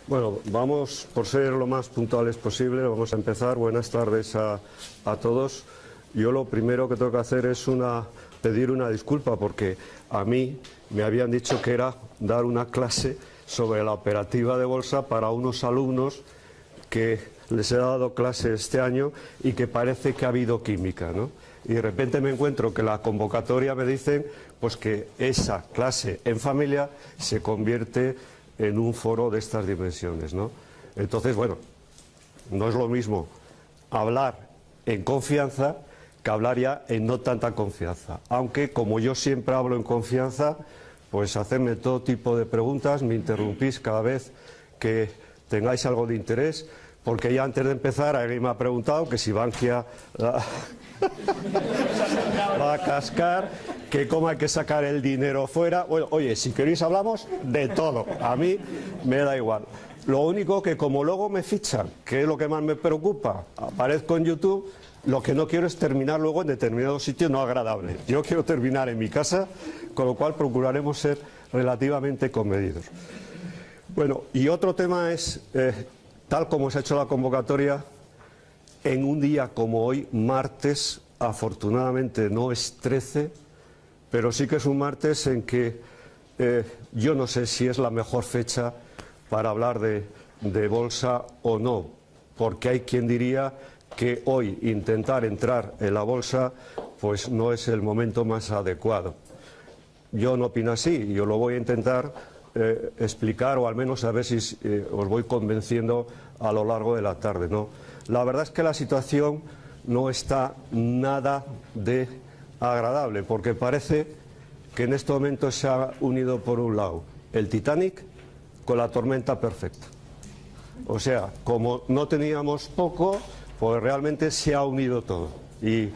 Bueno, vamos, por ser lo más puntuales posible, vamos a empezar. Buenas tardes a todos. Yo lo primero que tengo que hacer es pedir una disculpa, porque a mí me habían dicho que era dar una clase sobre la operativa de bolsa para unos alumnos que les he dado clase este año y que parece que ha habido química, ¿no? Y de repente me encuentro que la convocatoria me dicen pues que esa clase en familia se convierte en un foro de estas dimensiones, ¿no? Entonces, bueno, no es lo mismo hablar en confianza que hablar ya en no tanta confianza. Aunque, como yo siempre hablo en confianza, pues hacerme todo tipo de preguntas, me interrumpís cada vez que tengáis algo de interés, porque ya antes de empezar alguien me ha preguntado que si Bankia va a cascar, que cómo hay que sacar el dinero fuera. Bueno, oye, si queréis hablamos de todo, a mí me da igual. Lo único que como luego me fichan, que es lo que más me preocupa, aparezco en YouTube, lo que no quiero es terminar luego en determinados sitios no agradables. Yo quiero terminar en mi casa, con lo cual procuraremos ser relativamente comedidos. Bueno, y otro tema es, tal como se ha hecho la convocatoria, en un día como hoy, martes, afortunadamente no es 13, pero sí que es un martes en que yo no sé si es la mejor fecha para hablar de bolsa o no, porque hay quien diría que hoy intentar entrar en la bolsa pues no es el momento más adecuado. Yo no opino así, yo lo voy a intentar explicar, o al menos a ver si os voy convenciendo a lo largo de la tarde, ¿no? La verdad es que la situación no está nada de agradable, porque parece que en este momento se ha unido por un lado el Titanic con la tormenta perfecta. O sea, como no teníamos poco, pues realmente se ha unido todo. Y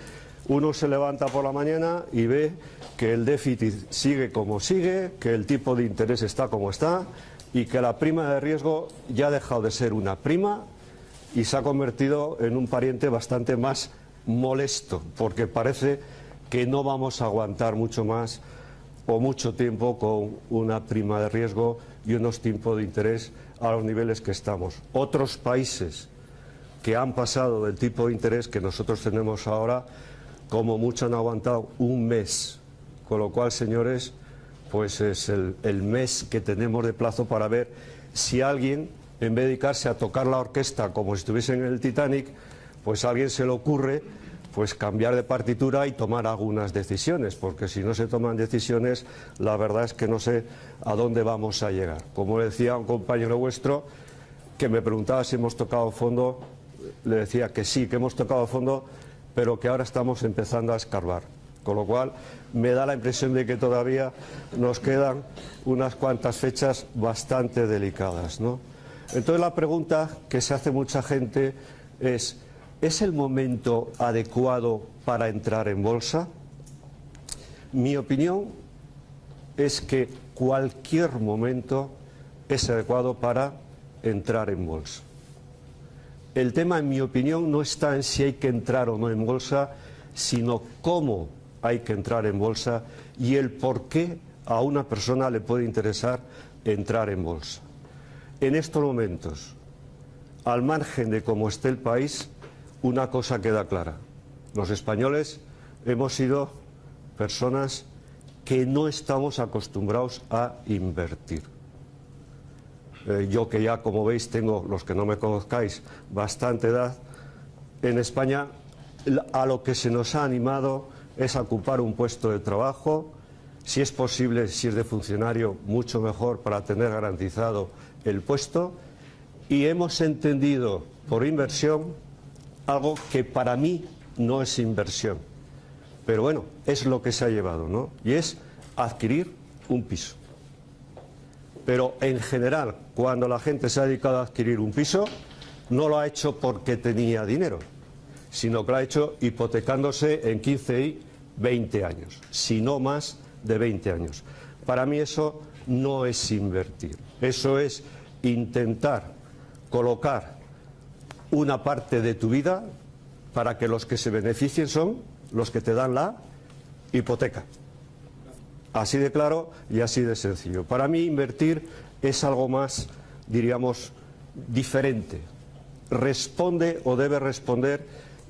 uno se levanta por la mañana y ve que el déficit sigue como sigue, que el tipo de interés está como está y que la prima de riesgo ya ha dejado de ser una prima y se ha convertido en un pariente bastante más molesto, porque parece que no vamos a aguantar mucho más o mucho tiempo con una prima de riesgo y unos tipos de interés a los niveles que estamos. Otros países que han pasado del tipo de interés que nosotros tenemos ahora, como mucho han aguantado un mes, con lo cual, señores, pues es el mes que tenemos de plazo para ver si alguien, en vez de dedicarse a tocar la orquesta como si estuviese en el Titanic, pues a alguien se le ocurre pues cambiar de partitura y tomar algunas decisiones, porque si no se toman decisiones, la verdad es que no sé a dónde vamos a llegar. Como decía un compañero vuestro que me preguntaba si hemos tocado fondo, le decía que sí, que hemos tocado fondo, pero que ahora estamos empezando a escarbar. Con lo cual me da la impresión de que todavía nos quedan unas cuantas fechas bastante delicadas, ¿no? Entonces la pregunta que se hace mucha gente ¿es el momento adecuado para entrar en bolsa? Mi opinión es que cualquier momento es adecuado para entrar en bolsa. El tema, en mi opinión, no está en si hay que entrar o no en bolsa, sino cómo hay que entrar en bolsa y el por qué a una persona le puede interesar entrar en bolsa. En estos momentos, al margen de cómo esté el país, una cosa queda clara. Los españoles hemos sido personas que no estamos acostumbrados a invertir. Yo que ya, como veis, tengo, los que no me conozcáis, bastante edad, en España a lo que se nos ha animado es a ocupar un puesto de trabajo, si es posible, si es de funcionario, mucho mejor para tener garantizado el puesto, y hemos entendido por inversión algo que para mí no es inversión, pero bueno, es lo que se ha llevado, ¿no? Y es adquirir un piso. Pero en general, cuando la gente se ha dedicado a adquirir un piso, no lo ha hecho porque tenía dinero, sino que lo ha hecho hipotecándose en 15 y 20 años, si no más de 20 años. Para mí eso no es invertir, eso es intentar colocar una parte de tu vida para que los que se beneficien son los que te dan la hipoteca. Así de claro y así de sencillo. Para mí invertir es algo más, diríamos, diferente. Responde o debe responder,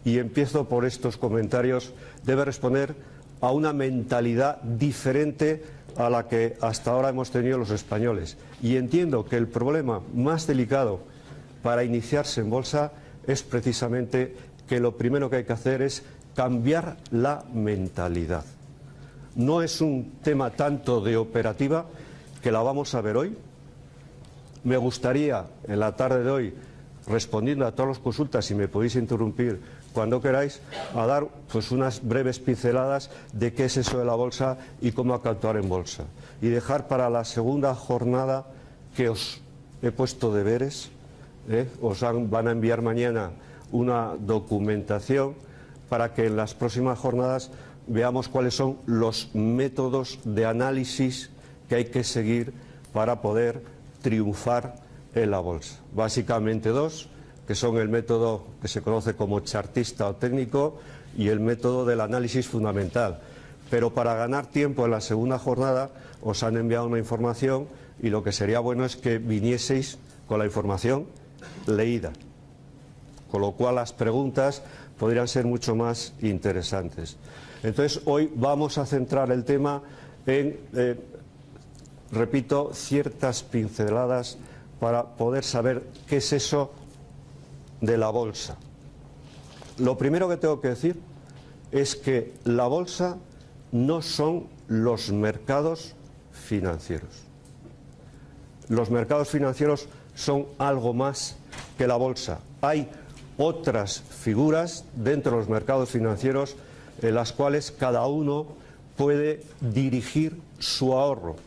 y empiezo por estos comentarios, debe responder a una mentalidad diferente a la que hasta ahora hemos tenido los españoles. Y entiendo que el problema más delicado para iniciarse en bolsa es precisamente que lo primero que hay que hacer es cambiar la mentalidad. No es un tema tanto de operativa, que la vamos a ver hoy. Me gustaría, en la tarde de hoy, respondiendo a todas las consultas, si me podéis interrumpir cuando queráis, a dar pues unas breves pinceladas de qué es eso de la bolsa y cómo hay que actuar en bolsa. Y dejar para la segunda jornada, que os he puesto deberes, van a enviar mañana una documentación para que en las próximas jornadas veamos cuáles son los métodos de análisis que hay que seguir para poder triunfar en la bolsa. Básicamente dos, que son el método que se conoce como chartista o técnico y el método del análisis fundamental. Pero para ganar tiempo en la segunda jornada os han enviado una información y lo que sería bueno es que vinieseis con la información leída, con lo cual las preguntas podrían ser mucho más interesantes. Entonces hoy vamos a centrar el tema en, repito, ciertas pinceladas para poder saber qué es eso de la bolsa. Lo primero que tengo que decir es que la bolsa no son los mercados financieros. Los mercados financieros son algo más que la bolsa. Hay otras figuras dentro de los mercados financieros en las cuales cada uno puede dirigir su ahorro.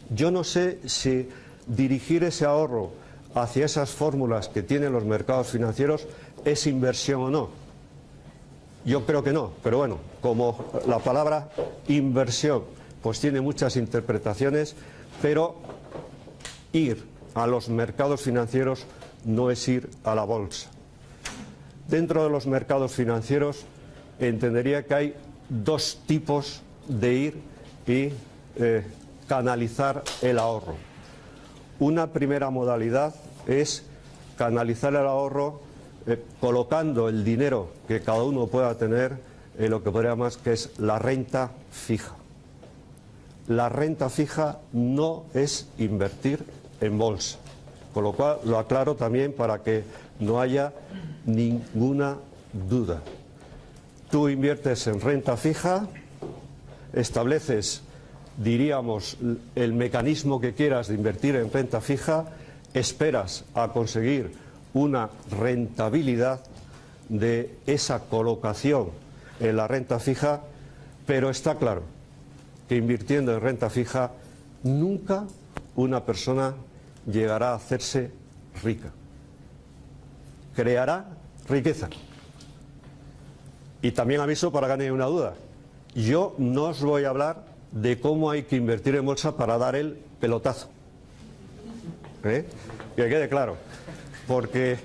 Yo no sé si dirigir ese ahorro hacia esas fórmulas que tienen los mercados financieros es inversión o no. Yo creo que no, pero bueno, como la palabra inversión pues tiene muchas interpretaciones, pero ir a los mercados financieros no es ir a la bolsa. Dentro de los mercados financieros entendería que hay dos tipos de ir y canalizar el ahorro. Una primera modalidad es canalizar el ahorro colocando el dinero que cada uno pueda tener en lo que podría más que es la renta fija. La renta fija no es invertir en bolsa, con lo cual lo aclaro también para que no haya ninguna duda. Tú inviertes en renta fija, estableces, diríamos, el mecanismo que quieras de invertir en renta fija, esperas a conseguir una rentabilidad de esa colocación en la renta fija, pero está claro que invirtiendo en renta fija nunca una persona llegará a hacerse rica. Creará riqueza. Y también aviso para que no haya una duda. Yo no os voy a hablar de cómo hay que invertir en bolsa para dar el pelotazo. Que quede claro. Porque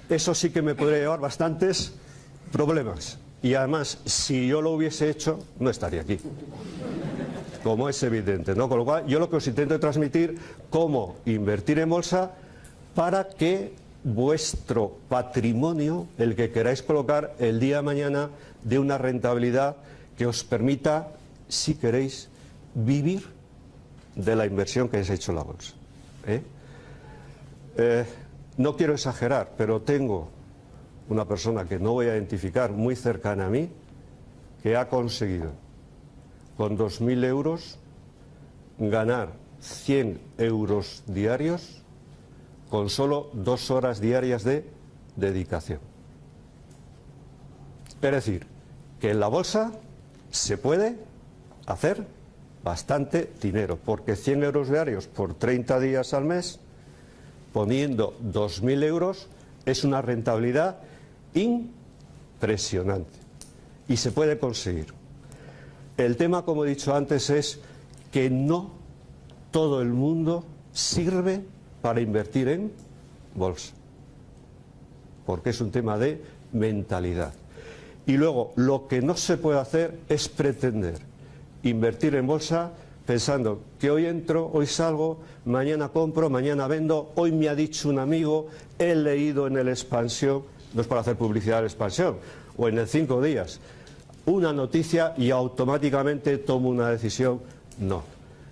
eso sí que me podría llevar bastantes problemas. Y además, si yo lo hubiese hecho, no estaría aquí. Como es evidente, ¿no? Con lo cual, yo lo que os intento transmitir, cómo invertir en bolsa para que vuestro patrimonio, el que queráis colocar el día de mañana, dé una rentabilidad que os permita, si queréis, vivir de la inversión que habéis hecho en la bolsa. No quiero exagerar, pero tengo una persona que no voy a identificar muy cercana a mí, que ha conseguido con 2.000 euros ganar 100 euros diarios con solo 2 horas diarias de dedicación. Es decir, que en la bolsa se puede hacer bastante dinero, porque 100 euros diarios por 30 días al mes, poniendo 2.000 euros, es una rentabilidad impresionante y se puede conseguir. El tema, como he dicho antes, es que no todo el mundo sirve para invertir en bolsa, porque es un tema de mentalidad. Y luego, lo que no se puede hacer es pretender invertir en bolsa pensando que hoy entro, hoy salgo, mañana compro, mañana vendo, hoy me ha dicho un amigo, he leído en el Expansión, no es para hacer publicidad del Expansión, o en el 5 días, una noticia y automáticamente tomo una decisión. No,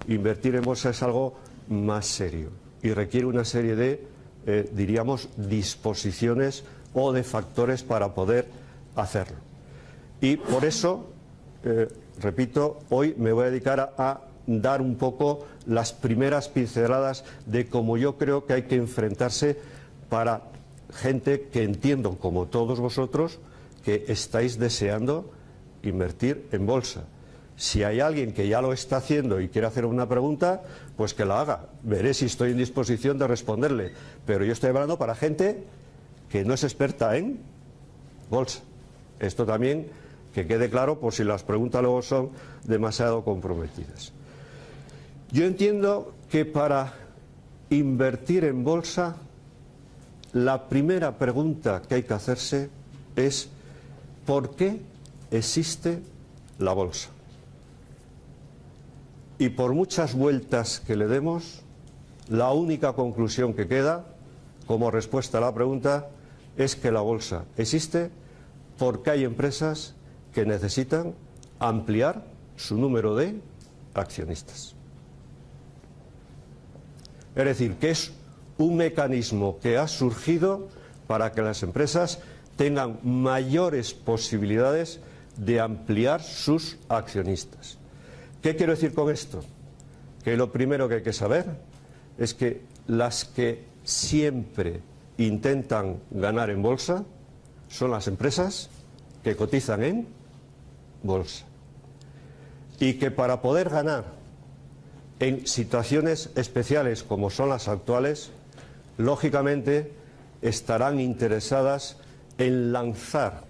invertir en bolsa es algo más serio y requiere una serie de, diríamos, disposiciones o de factores para poder hacerlo. Y por eso, repito, hoy me voy a dedicar a dar un poco las primeras pinceladas de cómo yo creo que hay que enfrentarse para gente que entiendo, como todos vosotros, que estáis deseando invertir en bolsa. Si hay alguien que ya lo está haciendo y quiere hacer una pregunta, pues que la haga. Veré si estoy en disposición de responderle. Pero yo estoy hablando para gente que no es experta en bolsa. Esto también que quede claro por si las preguntas luego son demasiado comprometidas. Yo entiendo que para invertir en bolsa, la primera pregunta que hay que hacerse es ¿por qué existe la bolsa? Y por muchas vueltas que le demos, la única conclusión que queda como respuesta a la pregunta es que la bolsa existe porque hay empresas que necesitan ampliar su número de accionistas. Es decir, que es un mecanismo que ha surgido para que las empresas tengan mayores posibilidades de ampliar sus accionistas. ¿Qué quiero decir con esto? Que lo primero que hay que saber es que las que siempre intentan ganar en bolsa son las empresas que cotizan en bolsa. Y que para poder ganar en situaciones especiales como son las actuales, lógicamente estarán interesadas en lanzar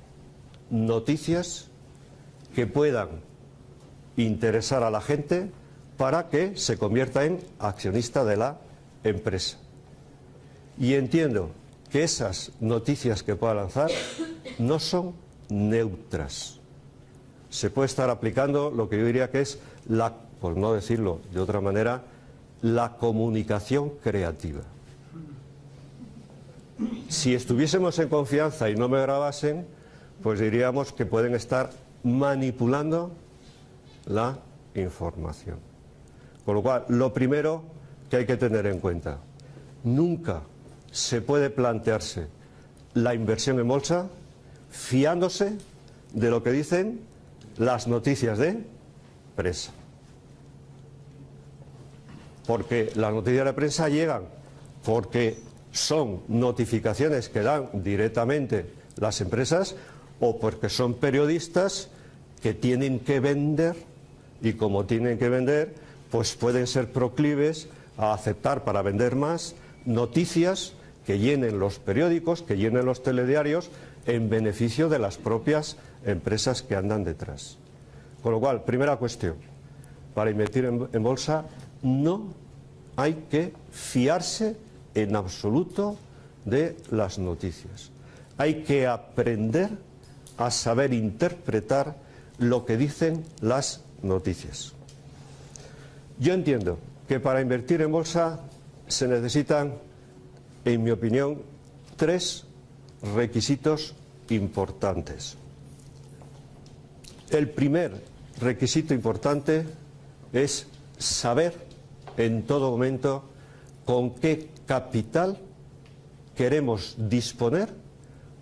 noticias que puedan interesar a la gente para que se convierta en accionista de la empresa. Y entiendo que esas noticias que pueda lanzar no son neutras. Se puede estar aplicando lo que yo diría que es por no decirlo de otra manera, la comunicación creativa. Si estuviésemos en confianza y no me grabasen, pues diríamos que pueden estar manipulando la información. Con lo cual, lo primero que hay que tener en cuenta, nunca se puede plantearse la inversión en bolsa fiándose de lo que dicen las noticias de prensa. Porque las noticias de prensa llegan porque son notificaciones que dan directamente las empresas o porque son periodistas que tienen que vender y como tienen que vender, pues pueden ser proclives a aceptar para vender más noticias que llenen los periódicos, que llenen los telediarios en beneficio de las propias empresas que andan detrás. Con lo cual, primera cuestión, para invertir en bolsa no hay que fiarse en absoluto de las noticias. Hay que aprender a saber interpretar lo que dicen las noticias. Yo entiendo que para invertir en bolsa se necesitan, en mi opinión, 3 requisitos importantes. El primer requisito importante es saber en todo momento con qué capital queremos disponer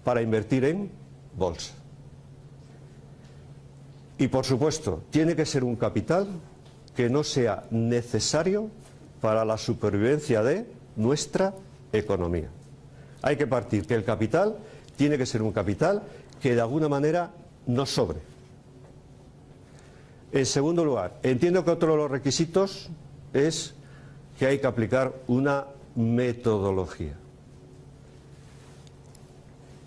para invertir en bolsa. Y por supuesto, tiene que ser un capital que no sea necesario para la supervivencia de nuestra economía. Hay que partir que el capital tiene que ser un capital que de alguna manera nos sobre. En segundo lugar, entiendo que otro de los requisitos es que hay que aplicar una metodología.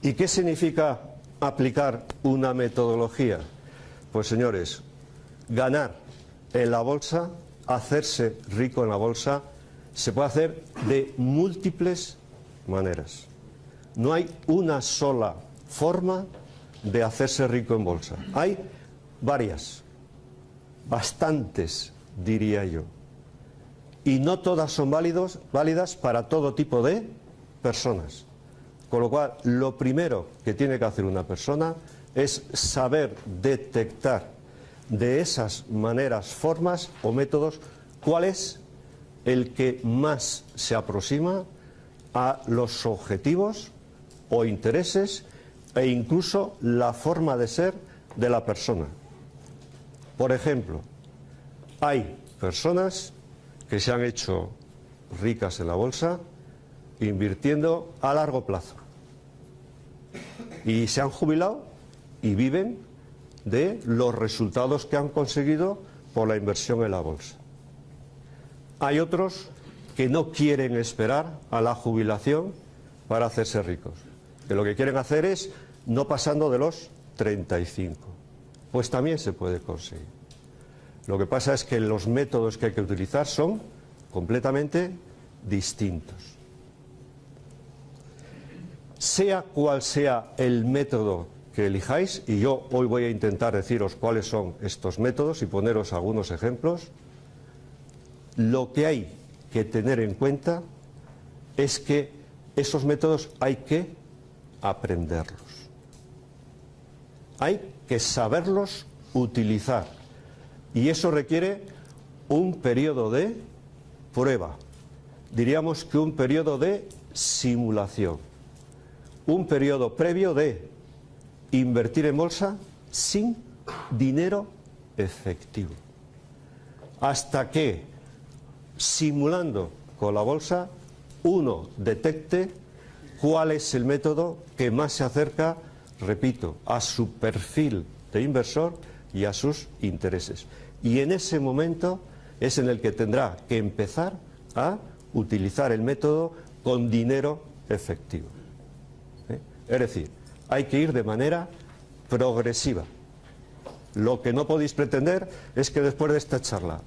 ¿Y qué significa aplicar una metodología? Pues señores, ganar en la bolsa, hacerse rico en la bolsa, se puede hacer de múltiples maneras. No hay una sola forma de hacerse rico en bolsa. Hay varias, bastantes diría yo. Y no todas son válidas para todo tipo de personas. Con lo cual, lo primero que tiene que hacer una persona es saber detectar de esas maneras, formas o métodos cuál es el que más se aproxima a los objetivos o intereses e incluso la forma de ser de la persona. Por ejemplo, hay personas que se han hecho ricas en la bolsa invirtiendo a largo plazo y se han jubilado y viven de los resultados que han conseguido por la inversión en la bolsa. Hay otros que no quieren esperar a la jubilación para hacerse ricos, que lo que quieren hacer es no pasando de los 35. Pues también se puede conseguir. Lo que pasa es que los métodos que hay que utilizar son completamente distintos. Sea cual sea el método que elijáis, y yo hoy voy a intentar deciros cuáles son estos métodos y poneros algunos ejemplos, lo que hay que tener en cuenta es que esos métodos hay que aprenderlos. Hay que saberlos utilizar. Y eso requiere un periodo de prueba. Diríamos que un periodo de simulación. Un periodo previo de invertir en bolsa sin dinero efectivo. Hasta que, simulando con la bolsa, uno detecte cuál es el método que más se acerca, repito, a su perfil de inversor y a sus intereses. Y en ese momento es en el que tendrá que empezar a utilizar el método con dinero efectivo. Es decir, hay que ir de manera progresiva. Lo que no podéis pretender es que después de esta charla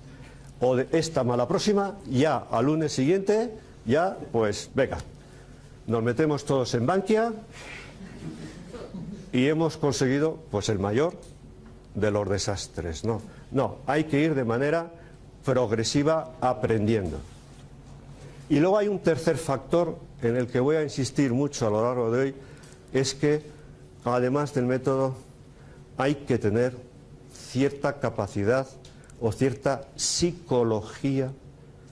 o de esta mala próxima, ya al lunes siguiente, ya pues venga, nos metemos todos en Bankia y hemos conseguido pues el mayor de los desastres. No, hay que ir de manera progresiva aprendiendo. Y luego hay un tercer factor en el que voy a insistir mucho a lo largo de hoy, es que además del método hay que tener cierta capacidad o cierta psicología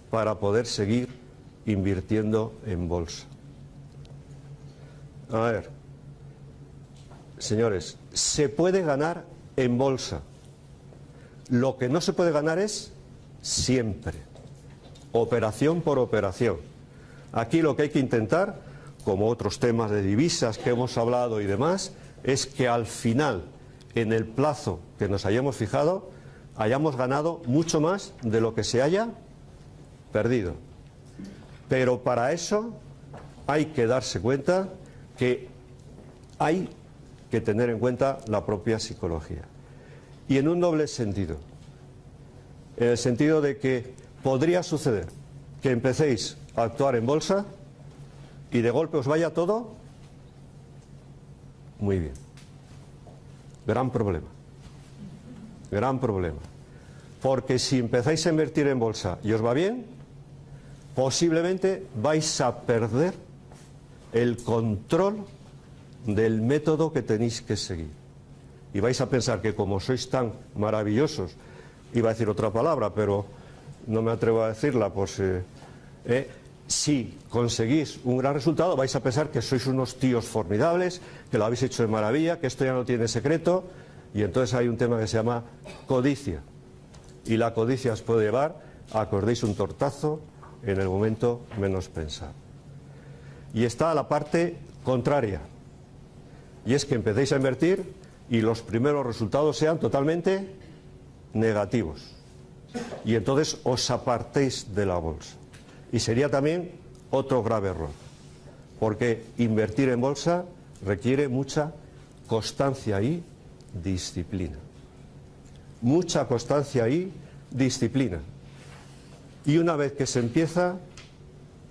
para poder seguir invirtiendo en bolsa. A ver, señores, se puede ganar en bolsa. Lo que no se puede ganar es siempre, operación por operación. Aquí lo que hay que intentar, como otros temas de divisas que hemos hablado y demás, es que al final, en el plazo que nos hayamos fijado, hayamos ganado mucho más de lo que se haya perdido. Pero para eso hay que darse cuenta que hay que tener en cuenta la propia psicología. Y en un doble sentido. En el sentido de que podría suceder que empecéis a actuar en bolsa y de golpe os vaya todo muy bien. Gran problema. Gran problema. Porque si empezáis a invertir en bolsa y os va bien, posiblemente vais a perder el control del método que tenéis que seguir. Y vais a pensar que como sois tan maravillosos, iba a decir otra palabra, pero no me atrevo a decirla, pues si conseguís un gran resultado vais a pensar que sois unos tíos formidables, que lo habéis hecho de maravilla, que esto ya no tiene secreto, y entonces hay un tema que se llama codicia. Y la codicia os puede llevar a que os deis un tortazo en el momento menos pensado. Y está la parte contraria, y es que empecéis a invertir y los primeros resultados sean totalmente negativos. Y entonces os apartéis de la bolsa. Y sería también otro grave error, porque invertir en bolsa requiere mucha constancia y disciplina. Mucha constancia y disciplina. Y una vez que se empieza,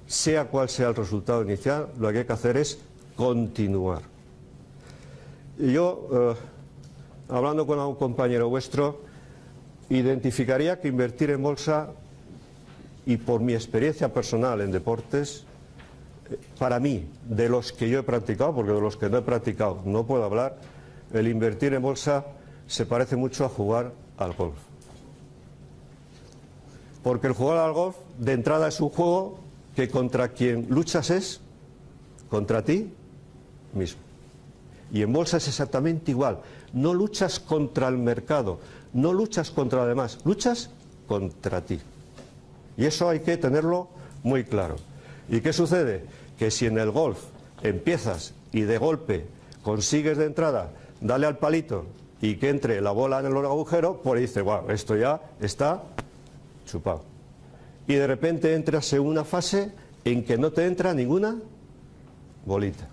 sea cual sea el resultado inicial, lo que hay que hacer es continuar. Y yo, hablando con algún compañero vuestro, identificaría que invertir en bolsa, y por mi experiencia personal en deportes, para mí, de los que yo he practicado, porque de los que no he practicado no puedo hablar, el invertir en bolsa se parece mucho a jugar al golf. Porque el jugar al golf, de entrada, es un juego que contra quien luchas es contra ti mismo. Y en bolsa es exactamente igual. No luchas contra el mercado, no luchas contra los demás, luchas contra ti. Y eso hay que tenerlo muy claro. ¿Y qué sucede? Que si en el golf empiezas y de golpe consigues de entrada darle al palito y que entre la bola en el agujero, pues dices, wow, esto ya está chupado. Y de repente entras en una fase en que no te entra ninguna bolita.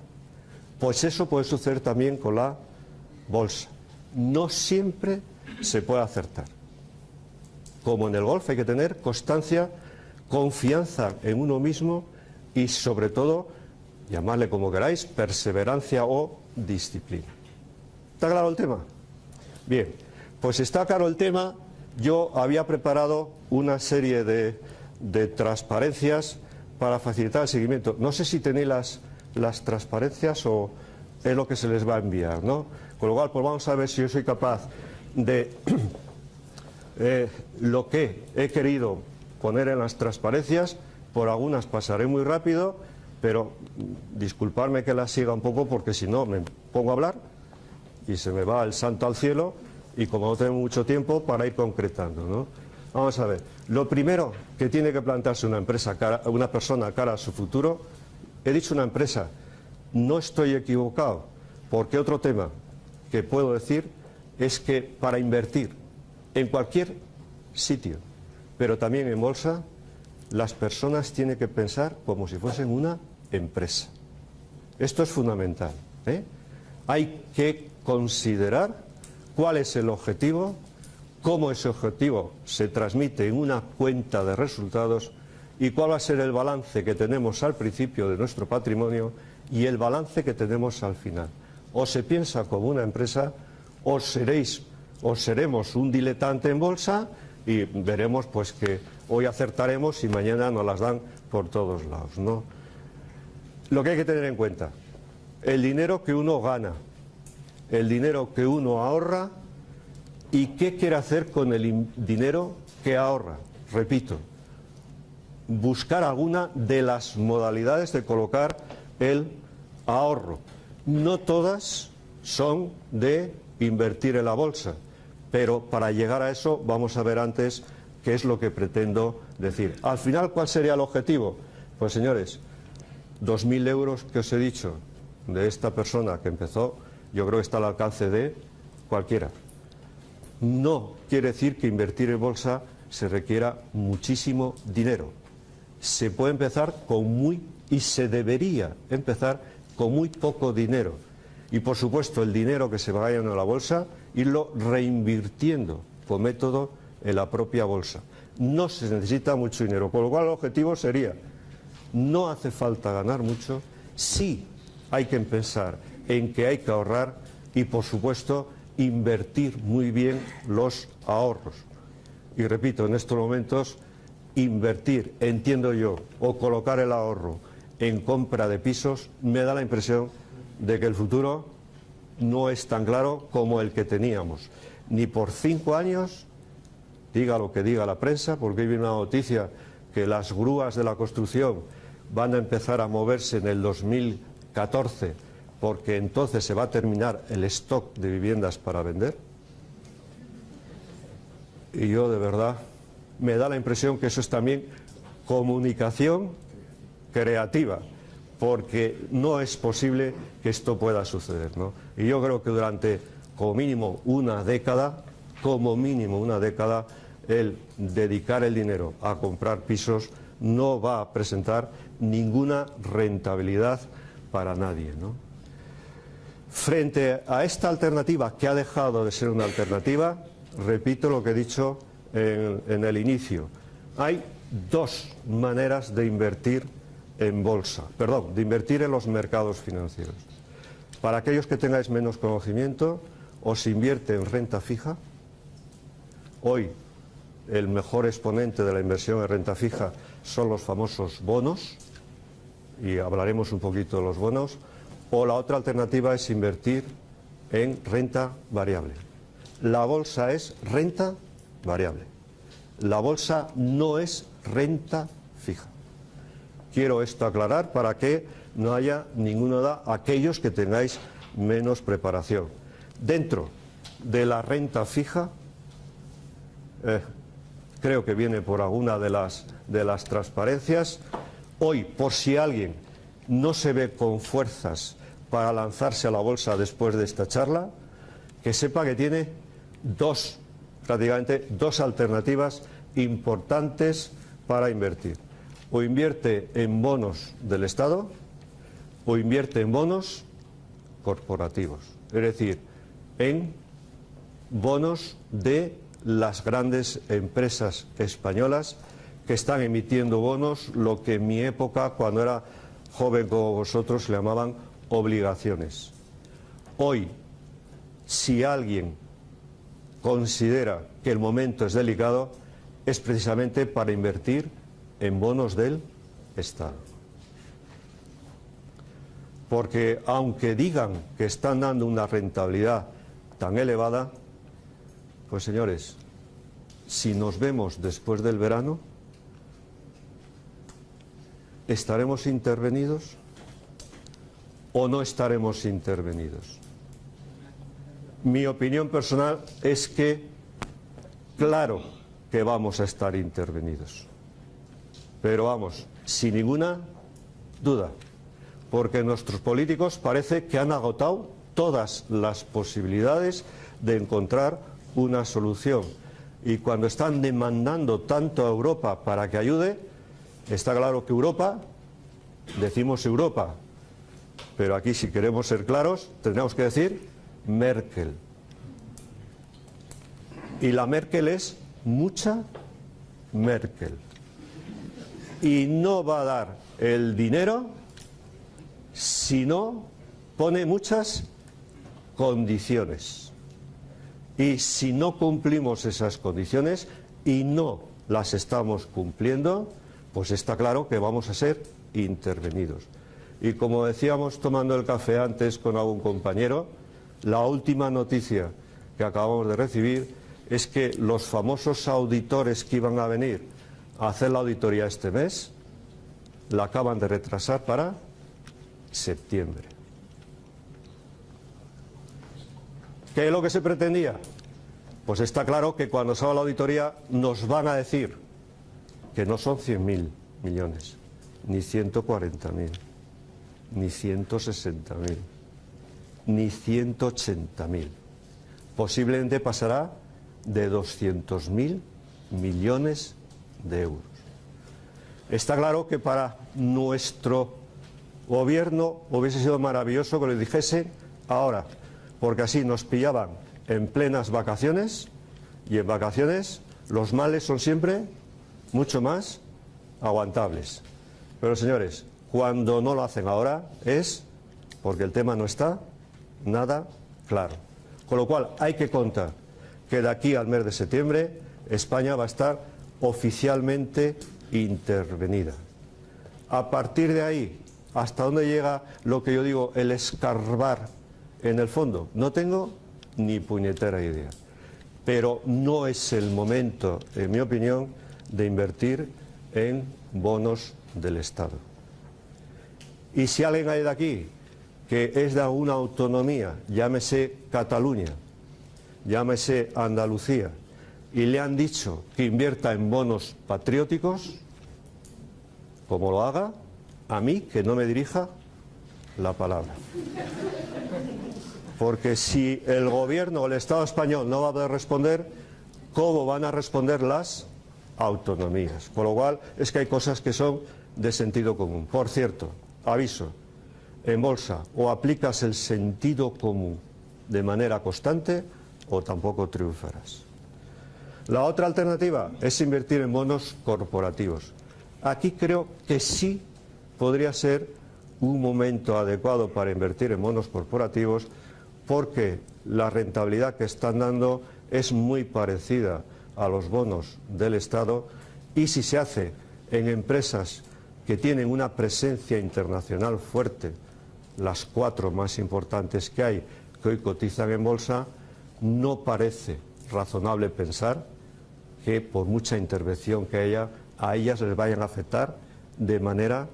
Pues eso puede suceder también con la bolsa. No siempre se puede acertar. Como en el golf hay que tener constancia, confianza en uno mismo y sobre todo, llamadle como queráis, perseverancia o disciplina. ¿Está claro el tema? Bien, pues está claro el tema. Yo había preparado una serie de transparencias para facilitar el seguimiento. No sé si tenéis las transparencias o es lo que se les va a enviar, ¿no? Con lo cual, pues vamos a ver si yo soy capaz de lo que he querido poner en las transparencias. Por algunas pasaré muy rápido, pero disculparme que las siga un poco porque si no me pongo a hablar y se me va el santo al cielo y como no tengo mucho tiempo para ir concretando, ¿no? Vamos a ver, lo primero que tiene que plantearse una persona cara a su futuro, he dicho una empresa, no estoy equivocado, porque otro tema que puedo decir es que para invertir en cualquier sitio, pero también en bolsa, las personas tienen que pensar como si fuesen una empresa. Esto es fundamental, ¿eh? Hay que considerar cuál es el objetivo, cómo ese objetivo se transmite en una cuenta de resultados y cuál va a ser el balance que tenemos al principio de nuestro patrimonio y el balance que tenemos al final. O se piensa como una empresa o seremos un diletante en bolsa y veremos pues que hoy acertaremos y mañana nos las dan por todos lados, ¿no? Lo que hay que tener en cuenta, el dinero que uno gana, el dinero que uno ahorra y qué quiere hacer con el dinero que ahorra. Repito, buscar alguna de las modalidades de colocar el ahorro. No todas son de invertir en la bolsa, pero para llegar a eso vamos a ver antes qué es lo que pretendo decir. Al final, ¿cuál sería el objetivo? Pues señores, 2.000 euros que os he dicho de esta persona que empezó, yo creo que está al alcance de cualquiera. No quiere decir que invertir en bolsa se requiera muchísimo dinero. Se puede empezar y se debería empezar con muy poco dinero. Y por supuesto el dinero que se vaya a la bolsa, irlo reinvirtiendo con método en la propia bolsa. No se necesita mucho dinero, por lo cual el objetivo sería, no hace falta ganar mucho, sí hay que pensar en que hay que ahorrar y por supuesto invertir muy bien los ahorros. Y repito, en estos momentos invertir, entiendo yo, o colocar el ahorro en compra de pisos, me da la impresión de que el futuro no es tan claro como el que teníamos. Ni por 5 años, diga lo que diga la prensa, porque hoy viene una noticia que las grúas de la construcción van a empezar a moverse en el 2014, porque entonces se va a terminar el stock de viviendas para vender. Y yo de verdad me da la impresión que eso es también comunicación creativa, porque no es posible que esto pueda suceder, ¿no? Y yo creo que durante como mínimo una década, el dedicar el dinero a comprar pisos no va a presentar ninguna rentabilidad para nadie, ¿no? Frente a esta alternativa que ha dejado de ser una alternativa, repito lo que he dicho en el inicio. Hay 2 maneras de invertir en bolsa, de invertir en los mercados financieros. Para aquellos que tengáis menos conocimiento, os invierte en renta fija. Hoy el mejor exponente de la inversión en renta fija son los famosos bonos, y hablaremos un poquito de los bonos, o la otra alternativa es invertir en renta variable. La bolsa es renta variable. La bolsa no es renta fija. Quiero esto aclarar para que no haya ninguna duda aquellos que tengáis menos preparación. Dentro de la renta fija, creo que viene por alguna de las transparencias. Hoy, por si alguien no se ve con fuerzas para lanzarse a la bolsa después de esta charla, que sepa que tiene prácticamente dos alternativas importantes para invertir. O invierte en bonos del Estado o invierte en bonos corporativos, es decir, en bonos de las grandes empresas españolas que están emitiendo bonos, lo que en mi época, cuando era joven como vosotros, le llamaban obligaciones. Hoy, si alguien considera que el momento es delicado, es precisamente para invertir en bonos del Estado. Porque aunque digan que están dando una rentabilidad tan elevada, pues señores, si nos vemos después del verano, ¿estaremos intervenidos o no estaremos intervenidos? Mi opinión personal es que, claro que vamos a estar intervenidos, pero vamos, sin ninguna duda, porque nuestros políticos parece que han agotado todas las posibilidades de encontrar una solución. Y cuando están demandando tanto a Europa para que ayude, está claro que Europa, decimos Europa, pero aquí si queremos ser claros, tendríamos que decir Merkel. Y la Merkel es mucha Merkel. Y no va a dar el dinero si no pone muchas condiciones. Y si no cumplimos esas condiciones y no las estamos cumpliendo, pues está claro que vamos a ser intervenidos. Y como decíamos tomando el café antes con algún compañero, la última noticia que acabamos de recibir es que los famosos auditores que iban a venir a hacer la auditoría este mes la acaban de retrasar para septiembre. ¿Qué es lo que se pretendía? Pues está claro que cuando se haga la auditoría nos van a decir que no son 100.000 millones, ni 140.000, ni 160.000, ni 180.000. Posiblemente pasará de 200.000 millones de euros. Está claro que para nuestro gobierno hubiese sido maravilloso que lo dijese ahora, porque así nos pillaban en plenas vacaciones, y en vacaciones los males son siempre mucho más aguantables. Pero señores, cuando no lo hacen ahora es porque el tema no está nada claro. Con lo cual hay que contar que de aquí al mes de septiembre España va a estar oficialmente intervenida. A partir de ahí, ¿hasta dónde llega lo que yo digo, el escarbar en el fondo? No tengo ni puñetera idea. Pero no es el momento, en mi opinión, de invertir en bonos del Estado. Y si alguien hay de aquí que es de alguna autonomía, llámese Cataluña, llámese Andalucía, y le han dicho que invierta en bonos patrióticos, como lo haga, a mí que no me dirija la palabra. Porque si el gobierno o el Estado español no va a poder responder, ¿cómo van a responder las autonomías? Con lo cual es que hay cosas que son de sentido común. Por cierto, aviso, en bolsa o aplicas el sentido común de manera constante o tampoco triunfarás. La otra alternativa es invertir en bonos corporativos. Aquí creo que sí podría ser un momento adecuado para invertir en bonos corporativos, porque la rentabilidad que están dando es muy parecida a los bonos del Estado, y si se hace en empresas que tienen una presencia internacional fuerte, las 4 más importantes que hay, que hoy cotizan en bolsa, no parece razonable pensar que por mucha intervención que haya, a ellas les vayan a afectar de manera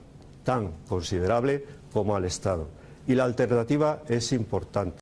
tan considerable como al Estado. Y la alternativa es importante.